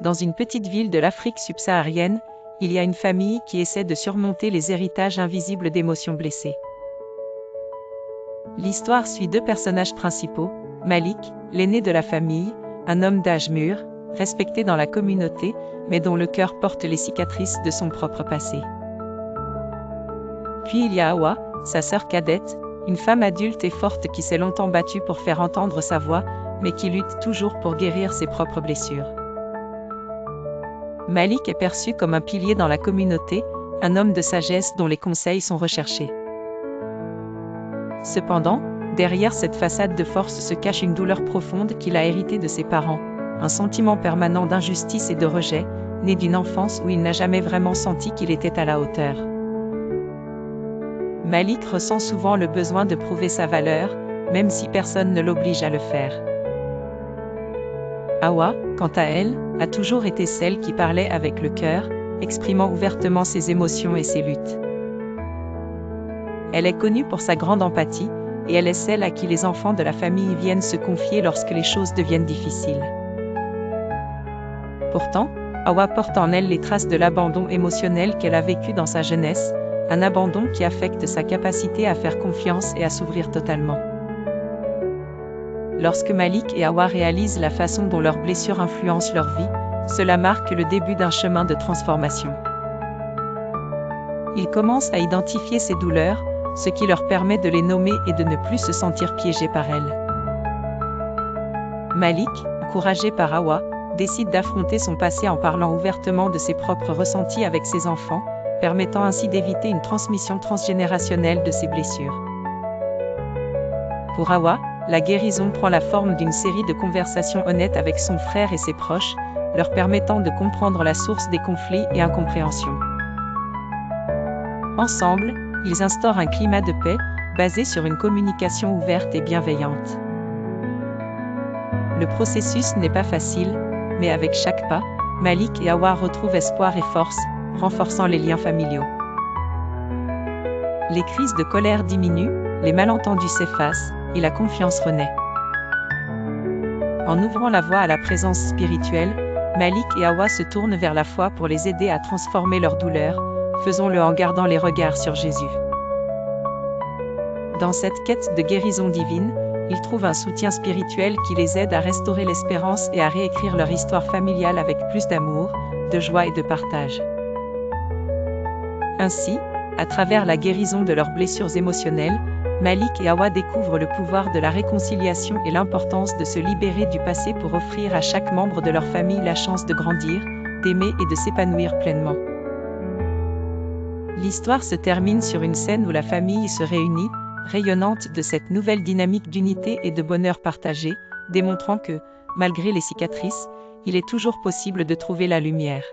Dans une petite ville de l'Afrique subsaharienne, il y a une famille qui essaie de surmonter les héritages invisibles d'émotions blessées. L'histoire suit deux personnages principaux, Malik, l'aîné de la famille, un homme d'âge mûr, respecté dans la communauté, mais dont le cœur porte les cicatrices de son propre passé. Puis il y a Hawa, sa sœur cadette, une femme adulte et forte qui s'est longtemps battue pour faire entendre sa voix, mais qui lutte toujours pour guérir ses propres blessures. Malik est perçu comme un pilier dans la communauté, un homme de sagesse dont les conseils sont recherchés. Cependant, derrière cette façade de force se cache une douleur profonde qu'il a héritée de ses parents, un sentiment permanent d'injustice et de rejet, né d'une enfance où il n'a jamais vraiment senti qu'il était à la hauteur. Malik ressent souvent le besoin de prouver sa valeur, même si personne ne l'oblige à le faire. Hawa, quant à elle, a toujours été celle qui parlait avec le cœur, exprimant ouvertement ses émotions et ses luttes. Elle est connue pour sa grande empathie, et elle est celle à qui les enfants de la famille viennent se confier lorsque les choses deviennent difficiles. Pourtant, Hawa porte en elle les traces de l'abandon émotionnel qu'elle a vécu dans sa jeunesse, un abandon qui affecte sa capacité à faire confiance et à s'ouvrir totalement. Lorsque Malik et Hawa réalisent la façon dont leurs blessures influencent leur vie, cela marque le début d'un chemin de transformation. Ils commencent à identifier ces douleurs, ce qui leur permet de les nommer et de ne plus se sentir piégés par elles. Malik, encouragé par Hawa, décide d'affronter son passé en parlant ouvertement de ses propres ressentis avec ses enfants, permettant ainsi d'éviter une transmission transgénérationnelle de ses blessures. Pour Hawa, la guérison prend la forme d'une série de conversations honnêtes avec son frère et ses proches, leur permettant de comprendre la source des conflits et incompréhensions. Ensemble, ils instaurent un climat de paix, basé sur une communication ouverte et bienveillante. Le processus n'est pas facile, mais avec chaque pas, Malik et Hawa retrouvent espoir et force, renforçant les liens familiaux. Les crises de colère diminuent, les malentendus s'effacent, et la confiance renaît. En ouvrant la voie à la présence spirituelle, Malik et Hawa se tournent vers la foi pour les aider à transformer leur douleur, faisons-le en gardant les regards sur Jésus. Dans cette quête de guérison divine, ils trouvent un soutien spirituel qui les aide à restaurer l'espérance et à réécrire leur histoire familiale avec plus d'amour, de joie et de partage. Ainsi, à travers la guérison de leurs blessures émotionnelles, Malik et Hawa découvrent le pouvoir de la réconciliation et l'importance de se libérer du passé pour offrir à chaque membre de leur famille la chance de grandir, d'aimer et de s'épanouir pleinement. L'histoire se termine sur une scène où la famille se réunit, rayonnante de cette nouvelle dynamique d'unité et de bonheur partagé, démontrant que, malgré les cicatrices, il est toujours possible de trouver la lumière.